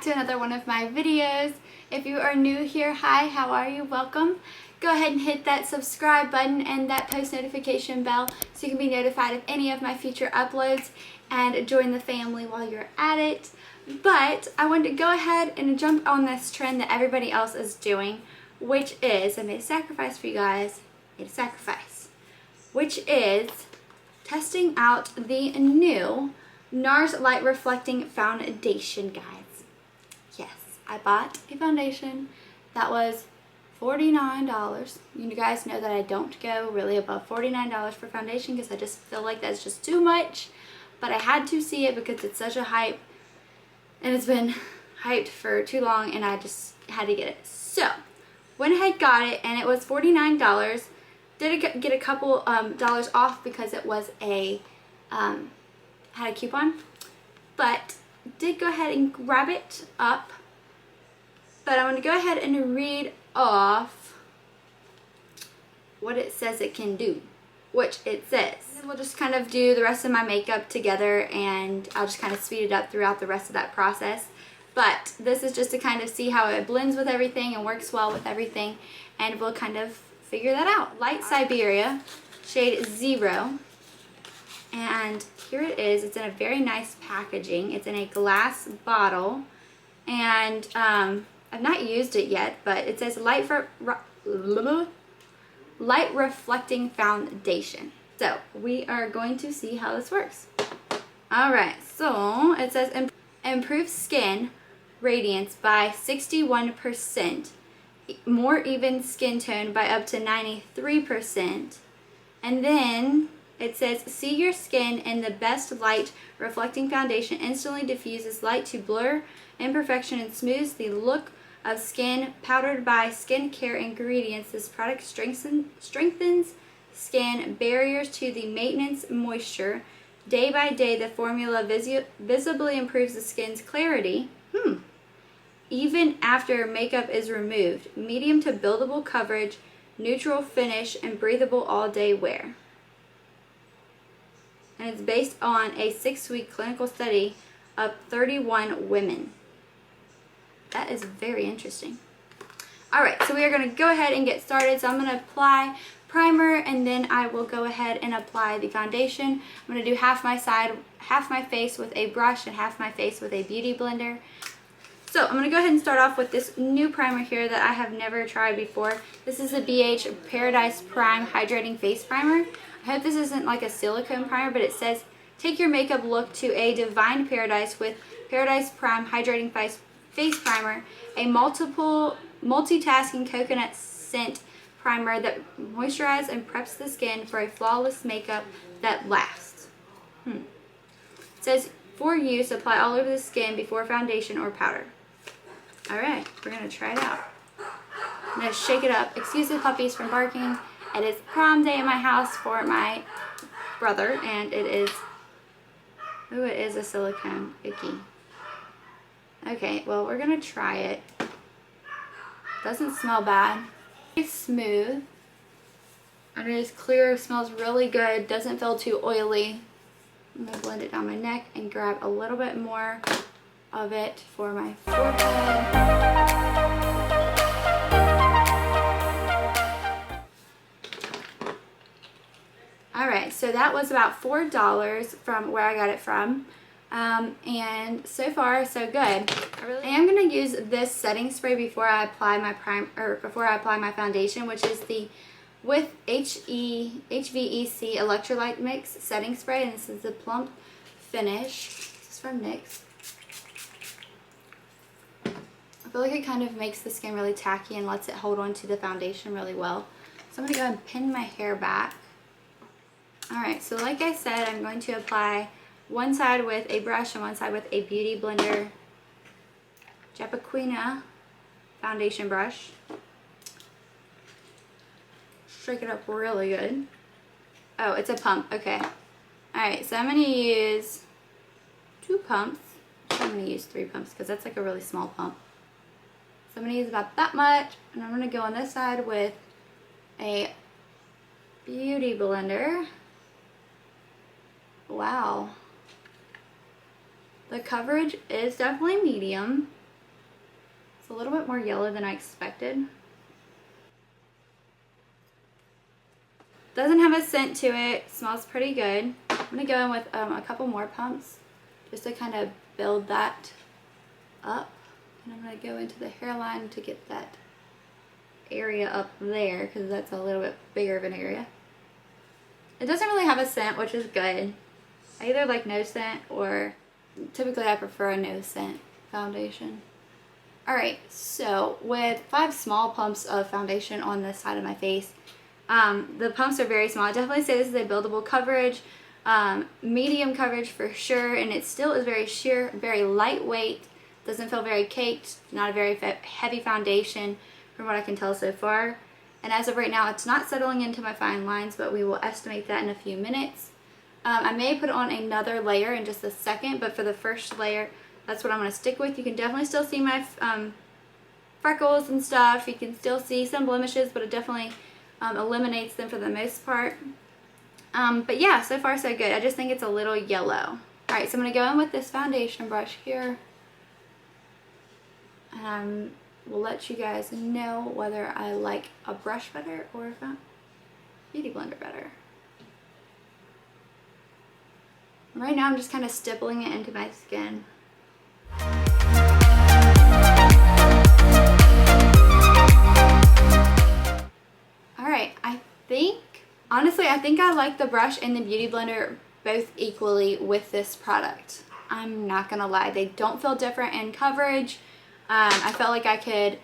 to another one of my videos. If you are new here, hi, how are you? Welcome. Go ahead and hit that subscribe button and that post notification bell so you can be notified of any of my future uploads and join the family while you're at it. But I wanted to go ahead and jump on this trend that everybody else is doing, which is, I made a sacrifice for you guys, which is testing out the new Nars Light Reflecting Foundation, guys. Yes, I bought a foundation that was $49. You guys know that I don't go really above $49 for foundation because I just feel like that's just too much. But I had to see it because it's such a hype and it's been hyped for too long and I just had to get it. So, went ahead, got it, and it was $49. Did get a couple dollars off because it was a had a coupon, but did go ahead and grab it up. But I'm going to go ahead and read off what it says it can do, which it says. We'll just kind of do the rest of my makeup together and I'll just kind of speed it up throughout the rest of that process. But this is just to kind of see how it blends with everything and works well with everything, and we'll kind of figure that out. Light Siberia, shade 0. And here it is. It's in a very nice packaging. It's in a glass bottle. And I've not used it yet, but it says Light Reflecting Foundation. So we are going to see how this works. Alright, so it says improve skin radiance by 61%. More even skin tone by up to 93%. And then it says, see your skin in the best light reflecting foundation instantly diffuses light to blur imperfection and smooths the look of skin. Powdered by skincare ingredients, this product strengthens skin barriers to the maintenance moisture. Day by day, the formula visibly improves the skin's clarity. Even after makeup is removed. Medium to buildable coverage, neutral finish, and breathable all-day wear. And it's based on a 6-week clinical study of 31 women. That is very interesting. Alright, so we are going to go ahead and get started. So I'm going to apply primer and then I will go ahead and apply the foundation. I'm going to do half my face with a brush and half my face with a beauty blender. So I'm going to go ahead and start off with this new primer here that I have never tried before. This is the BH Paradise Prime Hydrating Face Primer. I hope this isn't like a silicone primer, but it says, take your makeup look to a divine paradise with Paradise Prime Hydrating Face Primer, a multitasking coconut scent primer that moisturizes and preps the skin for a flawless makeup that lasts. It says, for use, apply all over the skin before foundation or powder. Alright, we're going to try it out. I'm going to shake it up. Excuse the puppies from barking. It is prom day in my house for my brother, and it is, ooh, it is a silicone, icky. Okay, well, we're going to try it. Doesn't smell bad. It's smooth. And it is clear, smells really good, doesn't feel too oily. I'm going to blend it down my neck and grab a little bit more of it for my forehead. Alright, so that was about $4 from where I got it from. And so far, so good. I am going to use this setting spray before I apply my my foundation, which is the with HVEC Electrolyte Mix setting spray, and this is the Plump Finish. This is from NYX. I feel like it kind of makes the skin really tacky and lets it hold on to the foundation really well. So I'm going to go ahead and pin my hair back. Alright, so like I said, I'm going to apply one side with a brush and one side with a beauty blender Jaclyn foundation brush. Shake it up really good. Oh, it's a pump. Okay. Alright, so I'm going to use 2 pumps. I'm going to use 3 pumps because that's like a really small pump. So I'm going to use about that much. And I'm going to go on this side with a beauty blender. Wow. The coverage is definitely medium. It's a little bit more yellow than I expected. Doesn't have a scent to it. Smells pretty good. I'm going to go in with a couple more pumps just to kind of build that up. And I'm going to go into the hairline to get that area up there because that's a little bit bigger of an area. It doesn't really have a scent, which is good. I either like no scent or typically I prefer a no scent foundation. Alright, so with 5 small pumps of foundation on this side of my face, the pumps are very small. I definitely say this is a buildable coverage, medium coverage for sure, and it still is very sheer, very lightweight, doesn't feel very caked, not a very heavy foundation from what I can tell so far. And as of right now, it's not settling into my fine lines, but we will estimate that in a few minutes. I may put on another layer in just a second, but for the first layer, that's what I'm going to stick with. You can definitely still see my freckles and stuff. You can still see some blemishes, but it definitely eliminates them for the most part. But yeah, so far so good. I just think it's a little yellow. Alright, so I'm going to go in with this foundation brush here. And we'll let you guys know whether I like a brush better or a beauty blender better. Right now I'm just kind of stippling it into my skin. Alright, honestly I think I like the brush and the beauty blender both equally with this product. I'm not gonna lie, they don't feel different in coverage. I felt like I could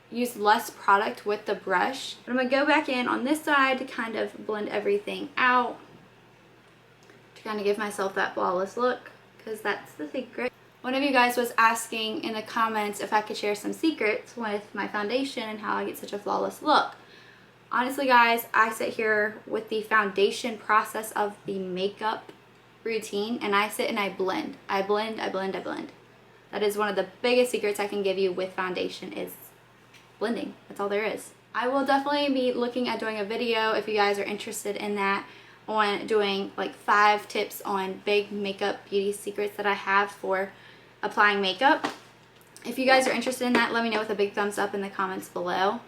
use less product with the brush. But I'm going to go back in on this side to kind of blend everything out. To kind of give myself that flawless look. Because that's the secret. One of you guys was asking in the comments if I could share some secrets with my foundation and how I get such a flawless look. Honestly guys, I sit here with the foundation process of the makeup routine. And I sit and I blend. I blend. That is one of the biggest secrets I can give you with foundation is blending. That's all there is. I will definitely be looking at doing a video if you guys are interested in that, on doing like 5 tips on big makeup beauty secrets that I have for applying makeup. If you guys are interested in that, let me know with a big thumbs up in the comments below.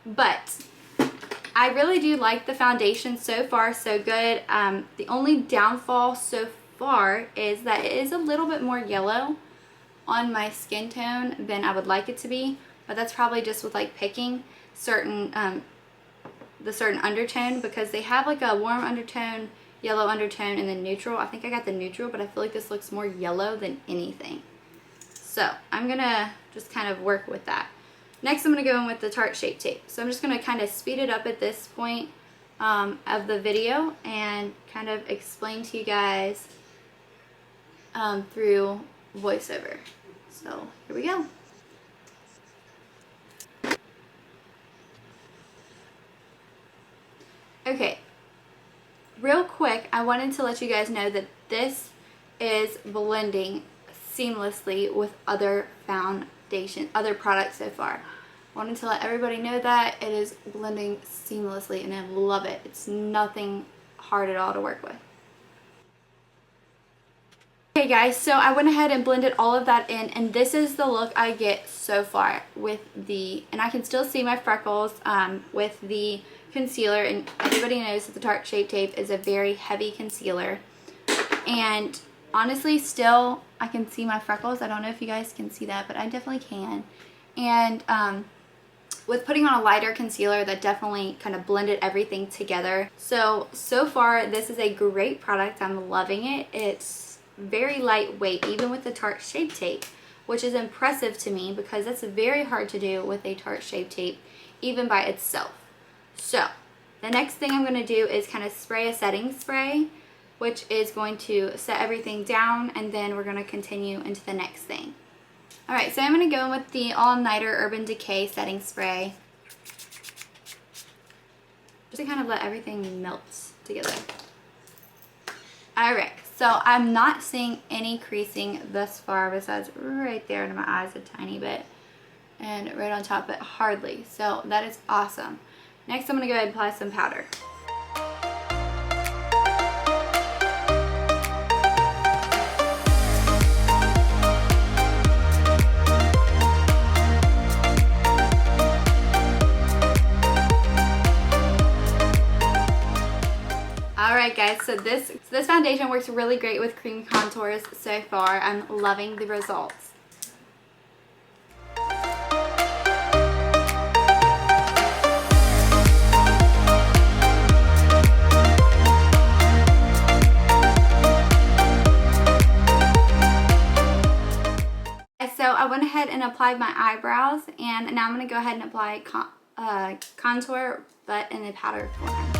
But I really do like the foundation. So far so good. The only downfall so far is that it is a little bit more yellow on my skin tone than I would like it to be, but that's probably just with like picking certain the certain undertone, because they have like a warm undertone, yellow undertone, and then neutral. I think I got the neutral, but I feel like this looks more yellow than anything. So I'm gonna just kind of work with that. Next I'm gonna go in with the Tarte Shape Tape. So I'm just gonna kind of speed it up at this point of the video and kind of explain to you guys through voiceover. So here we go. Okay, real quick, I wanted to let you guys know that this is blending seamlessly with other products so far. I wanted to let everybody know that it is blending seamlessly and I love it. It's nothing hard at all to work with. Okay guys, so I went ahead and blended all of that in, and this is the look I get so far with and I can still see my freckles with the concealer, and everybody knows that the Tarte Shape Tape is a very heavy concealer, and honestly still I can see my freckles. I don't know if you guys can see that, but I definitely can. And with putting on a lighter concealer, that definitely kind of blended everything together. So far this is a great product. I'm loving it. It's very lightweight, even with the Tarte Shape Tape, which is impressive to me because that's very hard to do with a Tarte Shape Tape even by itself. So the next thing I'm going to do is kind of spray a setting spray, which is going to set everything down, and then we're going to continue into the next thing. Alright, so I'm going to go in with the All Nighter Urban Decay setting spray just to kind of let everything melt together. Alright, so I'm not seeing any creasing thus far besides right there in my eyes a tiny bit and right on top, but hardly. So that is awesome. Next I'm going to go ahead and apply some powder. Alright guys, so this foundation works really great with cream contours so far. I'm loving the results. So I went ahead and applied my eyebrows, and now I'm going to go ahead and apply contour, but in a powder form.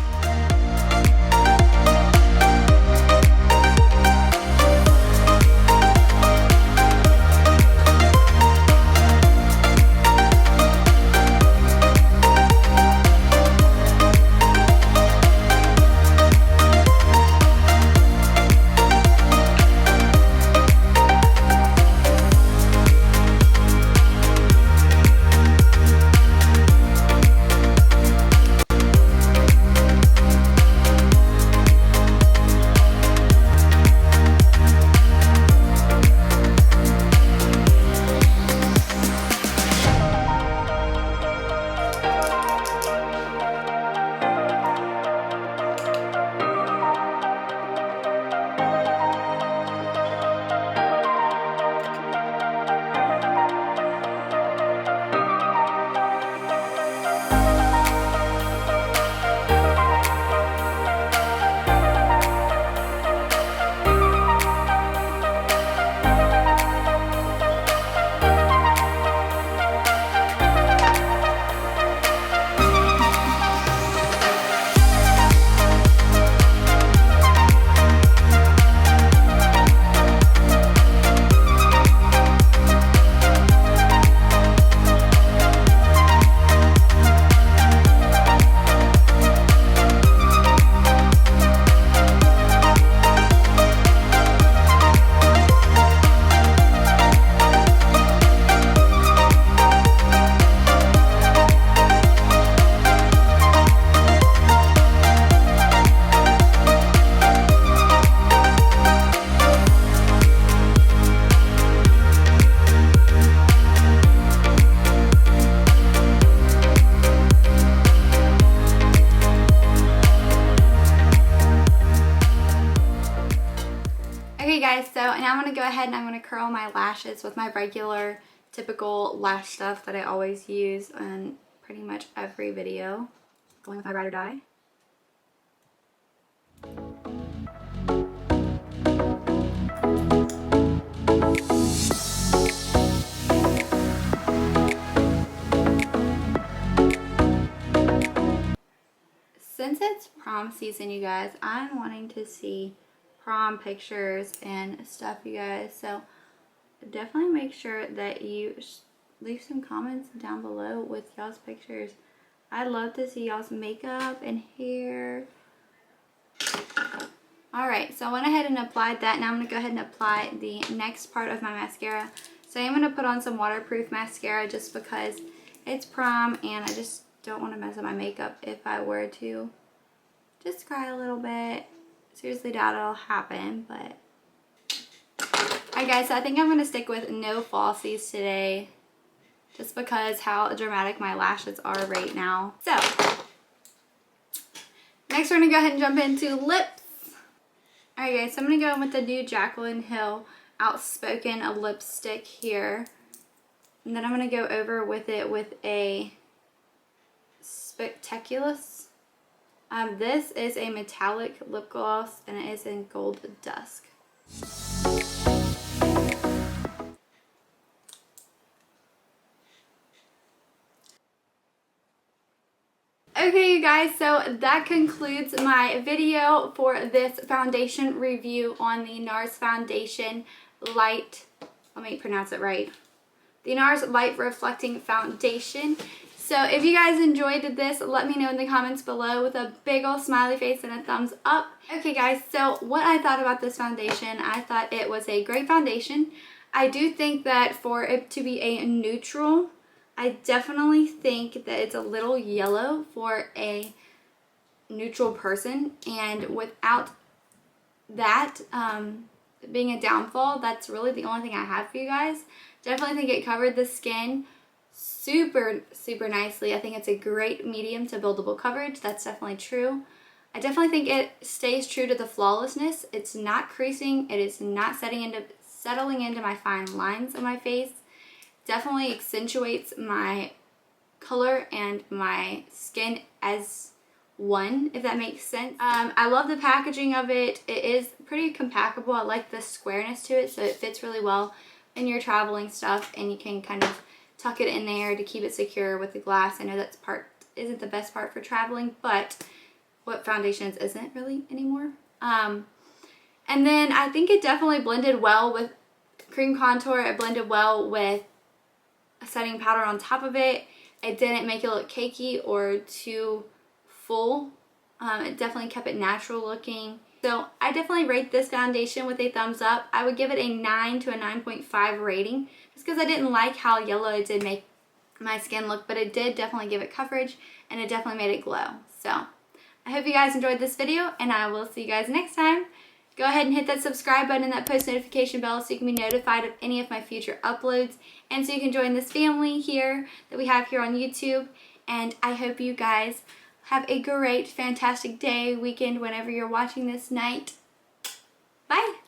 Okay guys, so now I'm going to go ahead and I'm going to curl my lashes with my regular typical lash stuff that I always use in pretty much every video. Going with my Ride or Die. Since it's prom season, you guys, I'm wanting to see prom pictures and stuff, you guys, so definitely make sure that you leave some comments down below with y'all's pictures. I'd love to see y'all's makeup and hair. Alright, so I went ahead and applied that. Now I'm going to go ahead and apply the next part of my mascara. So I'm going to put on some waterproof mascara just because it's prom and I just don't want to mess up my makeup if I were to just cry a little bit. Seriously doubt it'll happen, but alright guys, so I think I'm going to stick with no falsies today just because how dramatic my lashes are right now. So next we're going to go ahead and jump into lips. Alright guys, so I'm going to go in with the new Jaclyn Hill Outspoken lipstick here, and then I'm going to go over with it with a Spectaculous. This is a metallic lip gloss and it is in Gold Dusk. Okay you guys, so that concludes my video for this foundation review on the Nars Foundation Light, let me pronounce it right, the Nars Light Reflecting Foundation. So if you guys enjoyed this, let me know in the comments below with a big ol' smiley face and a thumbs up. Okay guys, so what I thought about this foundation, I thought it was a great foundation. I do think that for it to be a neutral, I definitely think that it's a little yellow for a neutral person, and without that being a downfall, that's really the only thing I have for you guys. Definitely think it covered the skin super nicely. I think it's a great medium to buildable coverage. That's definitely true. I definitely think it stays true to the flawlessness. It's not creasing. It is not settling into my fine lines on my face. Definitely accentuates my color and my skin as one, if that makes sense. I love the packaging of it. It is pretty compactable. I like the squareness to it, so it fits really well in your traveling stuff, and you can kind of tuck it in there to keep it secure with the glass. I know that's isn't the best part for traveling, but what foundations isn't really anymore. And then I think it definitely blended well with cream contour. It blended well with a setting powder on top of it. It didn't make it look cakey or too full. It definitely kept it natural looking. So I definitely rate this foundation with a thumbs up. I would give it a 9 to a 9.5 rating, just because I didn't like how yellow it did make my skin look, but it did definitely give it coverage, and it definitely made it glow. So I hope you guys enjoyed this video, and I will see you guys next time. Go ahead and hit that subscribe button and that post notification bell so you can be notified of any of my future uploads, and so you can join this family here that we have here on YouTube. And I hope you guys have a great, fantastic day, weekend, whenever you're watching this night. Bye!